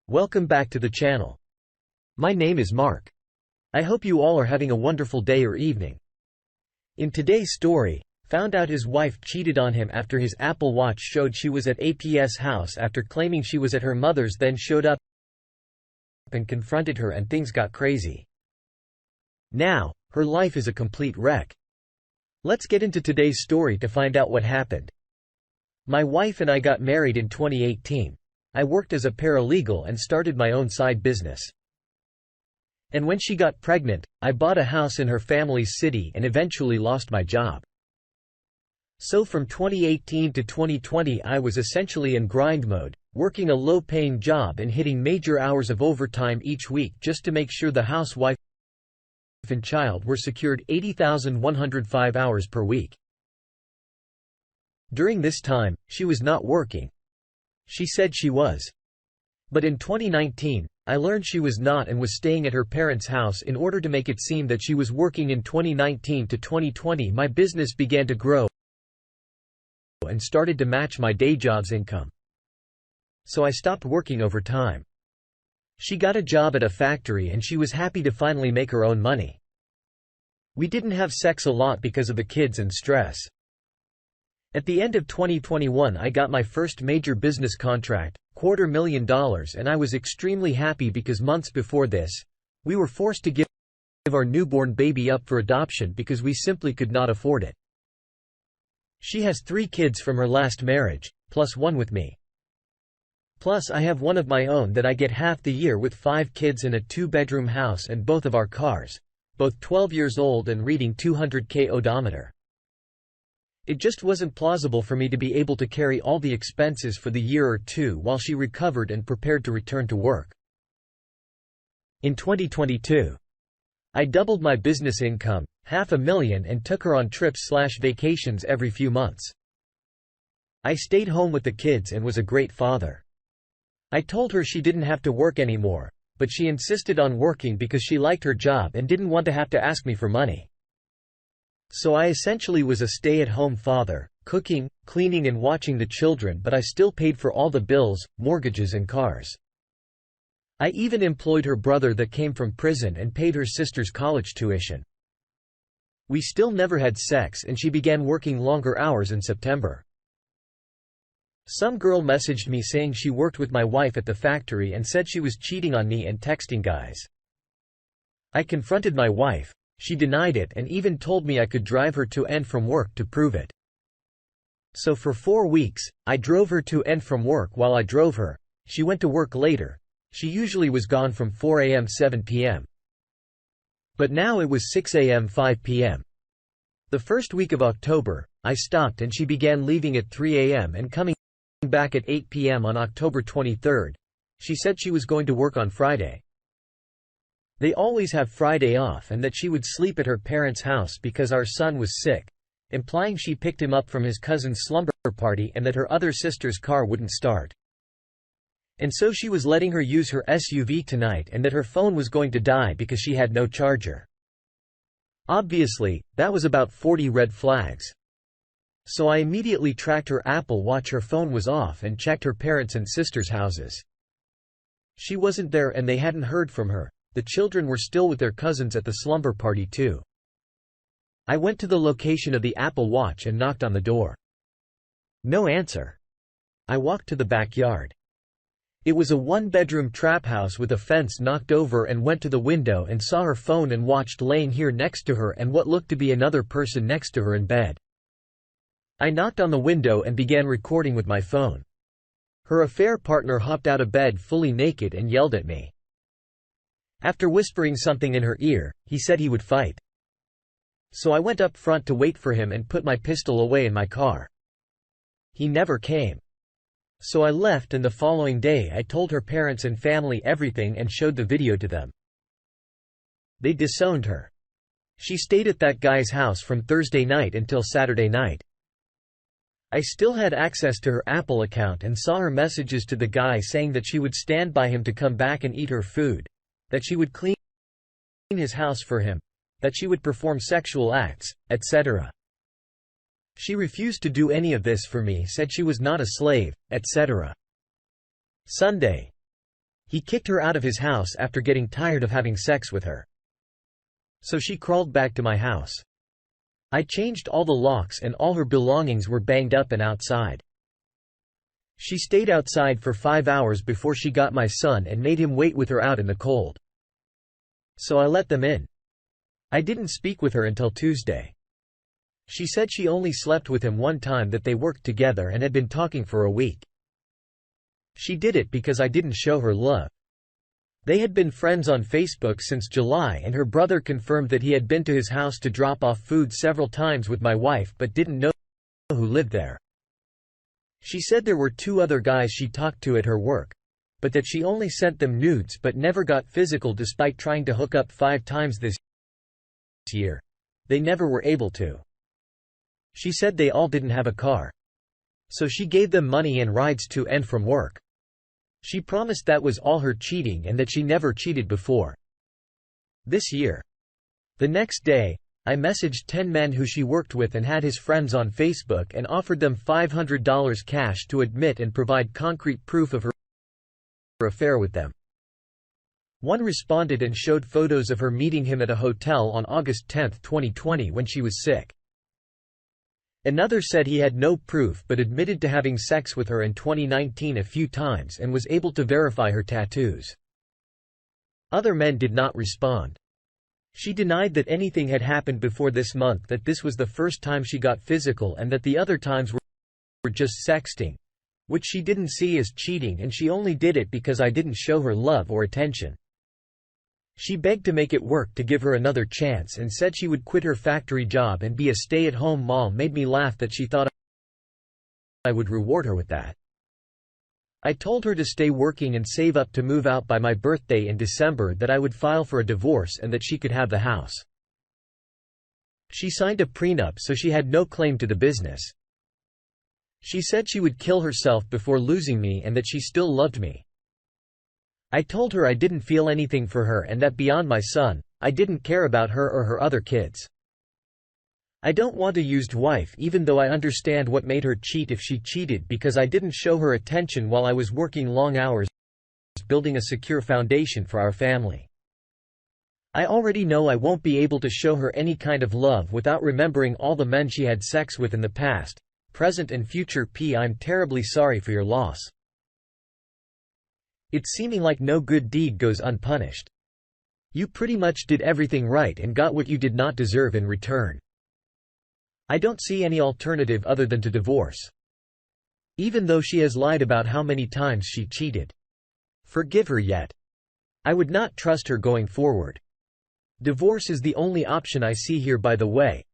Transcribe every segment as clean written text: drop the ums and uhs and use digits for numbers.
Welcome back to the channel. My name is Mark. I hope you all are having a wonderful day or evening. In today's story, found out his wife cheated on him after his Apple Watch showed she was at AP's house after claiming she was at her mother's, then showed up and confronted her and things got crazy. Now, her life is a complete wreck. Let's get into today's story to find out what happened. My wife and I got married in 2018. I worked as a paralegal and started my own side business. And when she got pregnant, I bought a house in her family's city and eventually lost my job. So from 2018 to 2020 I was essentially in grind mode, working a low-paying job and hitting major hours of overtime each week just to make sure the house, wife and child were secured 80,105 hours per week. During this time, she was not working. She said she was. But in 2019, I learned she was not and was staying at her parents' house in order to make it seem that she was working. In 2019 to 2020 my business began to grow and started to match my day job's income. So I stopped working overtime. She got a job at a factory and she was happy to finally make her own money. We didn't have sex a lot because of the kids and stress. At the end of 2021 I got my first major business contract, $250,000, and I was extremely happy because months before this, we were forced to give our newborn baby up for adoption because we simply could not afford it. She has 3 kids from her last marriage, plus 1 with me. Plus I have one of my own that I get half the year with 5 kids in a 2-bedroom house and both of our cars, both 12 years old and reading 200k odometer. It just wasn't plausible for me to be able to carry all the expenses for the year or two while she recovered and prepared to return to work. In 2022, I doubled my business income, $500,000, and took her on trips/vacations every few months. I stayed home with the kids and was a great father. I told her she didn't have to work anymore, but she insisted on working because she liked her job and didn't want to have to ask me for money. So I essentially was a stay-at-home father, cooking, cleaning and watching the children, but I still paid for all the bills, mortgages and cars. I even employed her brother that came from prison and paid her sister's college tuition. We still never had sex and she began working longer hours in September. Some girl messaged me saying she worked with my wife at the factory and said she was cheating on me and texting guys. I confronted my wife. She denied it and even told me I could drive her to and from work to prove it. So for 4 weeks, I drove her to and from work. While I drove her, she went to work later. She usually was gone from 4 a.m. 7 p.m. But now it was 6 a.m. 5 p.m. The first week of October, I stopped and she began leaving at 3 a.m. and coming back at 8 p.m. on October 23rd. She said she was going to work on Friday. They always have Friday off and that she would sleep at her parents' house because our son was sick, implying she picked him up from his cousin's slumber party and that her other sister's car wouldn't start. And so she was letting her use her SUV tonight and that her phone was going to die because she had no charger. Obviously, that was about 40 red flags. So I immediately tracked her Apple Watch. Her phone was off and checked her parents' and sister's houses. She wasn't there and they hadn't heard from her. The children were still with their cousins at the slumber party too. I went to the location of the Apple Watch and knocked on the door. No answer. I walked to the backyard. It was a 1-bedroom trap house with a fence knocked over and went to the window and saw her phone and watched laying here next to her and what looked to be another person next to her in bed. I knocked on the window and began recording with my phone. Her affair partner hopped out of bed fully naked and yelled at me. After whispering something in her ear, he said he would fight. So I went up front to wait for him and put my pistol away in my car. He never came. So I left and the following day I told her parents and family everything and showed the video to them. They disowned her. She stayed at that guy's house from Thursday night until Saturday night. I still had access to her Apple account and saw her messages to the guy saying that she would stand by him to come back and eat her food, that she would clean his house for him, that she would perform sexual acts, etc. She refused to do any of this for me, said she was not a slave, etc. Sunday. He kicked her out of his house after getting tired of having sex with her. So she crawled back to my house. I changed all the locks and all her belongings were banged up and outside. She stayed outside for 5 hours before she got my son and made him wait with her out in the cold. So I let them in. I didn't speak with her until Tuesday. She said she only slept with him one time, that they worked together and had been talking for a week. She did it because I didn't show her love. They had been friends on Facebook since July, and her brother confirmed that he had been to his house to drop off food several times with my wife but didn't know who lived there. She said there were 2 other guys she talked to at her work, but that she only sent them nudes but never got physical despite trying to hook up 5 times this year. They never were able to. She said they all didn't have a car. So she gave them money and rides to and from work. She promised that was all her cheating and that she never cheated before. This year. The next day, I messaged 10 men who she worked with and had his friends on Facebook and offered them $500 cash to admit and provide concrete proof of her affair with them. One responded and showed photos of her meeting him at a hotel on August 10, 2020 when she was sick. Another said he had no proof but admitted to having sex with her in 2019 a few times and was able to verify her tattoos. Other men did not respond. She denied that anything had happened before this month, that this was the first time she got physical and that the other times were just sexting, which she didn't see as cheating, and she only did it because I didn't show her love or attention. She begged to make it work to give her another chance and said she would quit her factory job and be a stay-at-home mom. Made me laugh that she thought I would reward her with that. I told her to stay working and save up to move out by my birthday in December, that I would file for a divorce and that she could have the house. She signed a prenup so she had no claim to the business. She said she would kill herself before losing me and that she still loved me. I told her I didn't feel anything for her and that beyond my son, I didn't care about her or her other kids. I don't want a used wife, even though I understand what made her cheat if she cheated, because I didn't show her attention while I was working long hours building a secure foundation for our family. I already know I won't be able to show her any kind of love without remembering all the men she had sex with in the past, present and future. I'm terribly sorry for your loss. It's seeming like no good deed goes unpunished. You pretty much did everything right and got what you did not deserve in return. I don't see any alternative other than to divorce. Even though she has lied about how many times she cheated. Forgive her yet. I would not trust her going forward. Divorce is the only option I see here, by the way.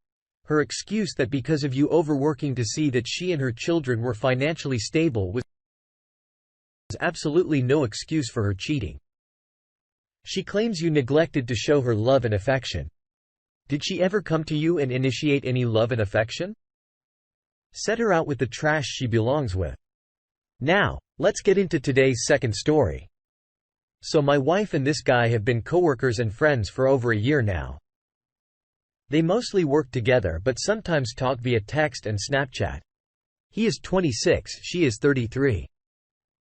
Her excuse that because of you overworking to see that she and her children were financially stable was absolutely no excuse for her cheating. She claims you neglected to show her love and affection. Did she ever come to you and initiate any love and affection? Set her out with the trash she belongs with. Now, let's get into today's second story. So my wife and this guy have been coworkers and friends for over a year now. They mostly work together but sometimes talk via text and Snapchat. He is 26, she is 33.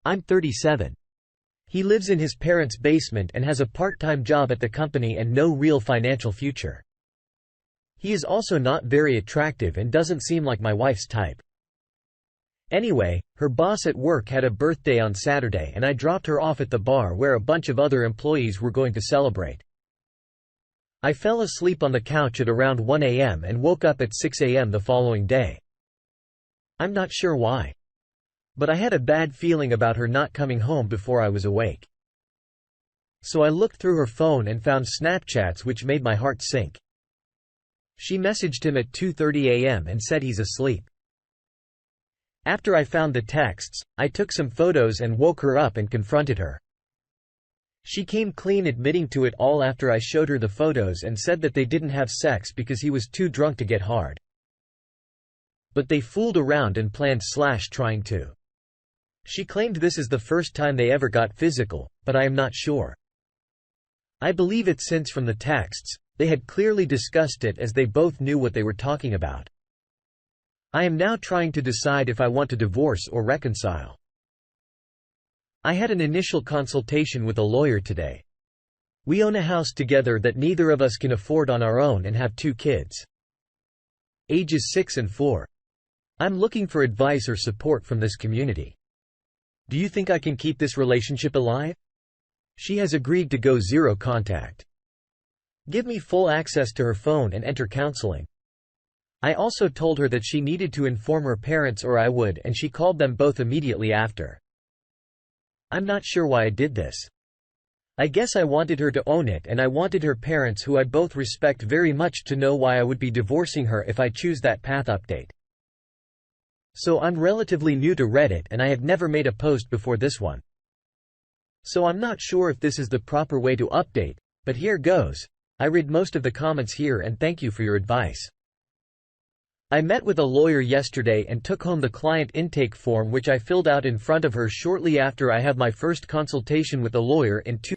I'm 37. He lives in his parents' basement and has a part-time job at the company and no real financial future. He is also not very attractive and doesn't seem like my wife's type. Anyway, her boss at work had a birthday on Saturday and I dropped her off at the bar where a bunch of other employees were going to celebrate. I fell asleep on the couch at around 1 a.m. and woke up at 6 a.m. the following day. I'm not sure why. But I had a bad feeling about her not coming home before I was awake. So I looked through her phone and found Snapchats which made my heart sink. She messaged him at 2:30 a.m. and said he's asleep. After I found the texts, I took some photos and woke her up and confronted her. She came clean admitting to it all after I showed her the photos and said that they didn't have sex because he was too drunk to get hard. But they fooled around and planned/trying to. She claimed this is the first time they ever got physical, but I am not sure. I believe it since from the texts, they had clearly discussed it as they both knew what they were talking about. I am now trying to decide if I want to divorce or reconcile. I had an initial consultation with a lawyer today. We own a house together that neither of us can afford on our own and have 2 kids. Ages 6 and 4. I'm looking for advice or support from this community. Do you think I can keep this relationship alive? She has agreed to go zero contact. Give me full access to her phone and enter counseling. I also told her that she needed to inform her parents or I would, and she called them both immediately after. I'm not sure why I did this. I guess I wanted her to own it, and I wanted her parents, who I both respect very much, to know why I would be divorcing her if I choose that path. Update. So I'm relatively new to Reddit and I have never made a post before this one. So I'm not sure if this is the proper way to update, but here goes. I read most of the comments here and thank you for your advice. I met with a lawyer yesterday and took home the client intake form, which I filled out in front of her shortly after I had my first consultation with a lawyer in 2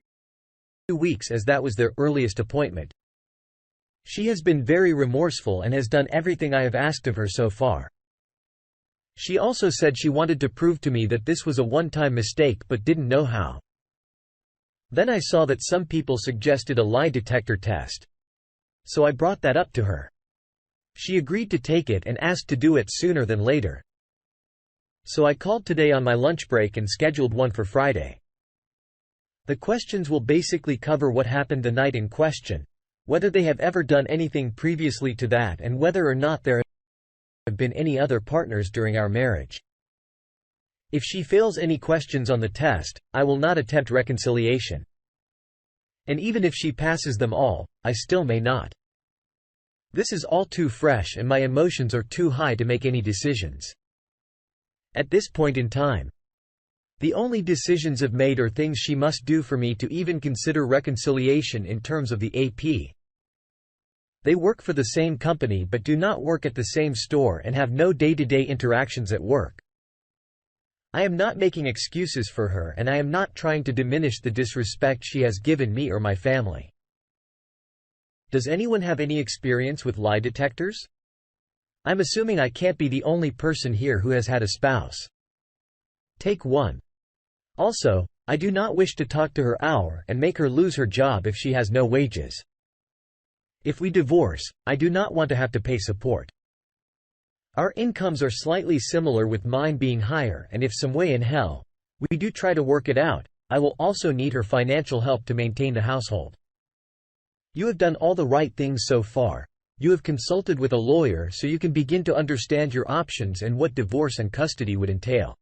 weeks, as that was their earliest appointment. She has been very remorseful and has done everything I have asked of her so far. She also said she wanted to prove to me that this was a one-time mistake but didn't know how. Then I saw that some people suggested a lie detector test. So I brought that up to her. She agreed to take it and asked to do it sooner than later. So I called today on my lunch break and scheduled one for Friday. The questions will basically cover what happened the night in question, whether they have ever done anything previously to that, and whether or not there have been any other partners during our marriage. If she fails any questions on the test, I will not attempt reconciliation. And even if she passes them all, I still may not. This is all too fresh and my emotions are too high to make any decisions at this point in time. The only decisions I've made are things she must do for me to even consider reconciliation in terms of the AP. They work for the same company but do not work at the same store and have no day-to-day interactions at work. I am not making excuses for her, and I am not trying to diminish the disrespect she has given me or my family. Does anyone have any experience with lie detectors? I'm assuming I can't be the only person here who has had a spouse. Take 1. Also, I do not wish to talk to her hour and make her lose her job if she has no wages. If we divorce, I do not want to have to pay support. Our incomes are slightly similar, with mine being higher, and if some way in hell we do try to work it out, I will also need her financial help to maintain the household. You have done all the right things so far. You have consulted with a lawyer so you can begin to understand your options and what divorce and custody would entail.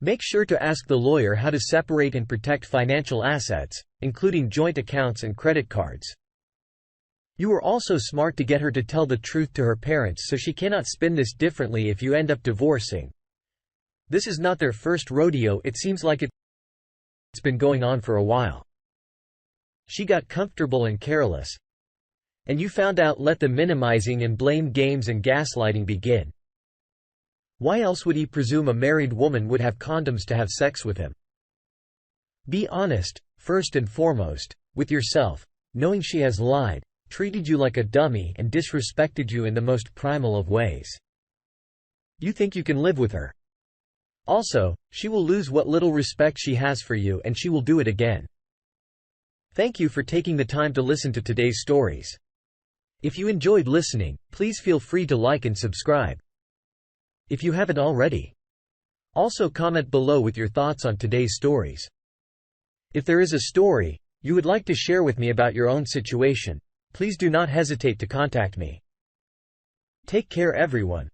Make sure to ask the lawyer how to separate and protect financial assets, including joint accounts and credit cards. You are also smart to get her to tell the truth to her parents so she cannot spin this differently if you end up divorcing. This is not their first rodeo, it seems like it's been going on for a while. She got comfortable and careless. And you found out. Let the minimizing and blame games and gaslighting begin. Why else would he presume a married woman would have condoms to have sex with him? Be honest, first and foremost, with yourself, knowing she has lied, treated you like a dummy, and disrespected you in the most primal of ways. You think you can live with her. Also, she will lose what little respect she has for you, and she will do it again. Thank you for taking the time to listen to today's stories. If you enjoyed listening, please feel free to like and subscribe if you haven't already. Also comment below with your thoughts on today's stories. If there is a story you would like to share with me about your own situation, please do not hesitate to contact me. Take care, everyone.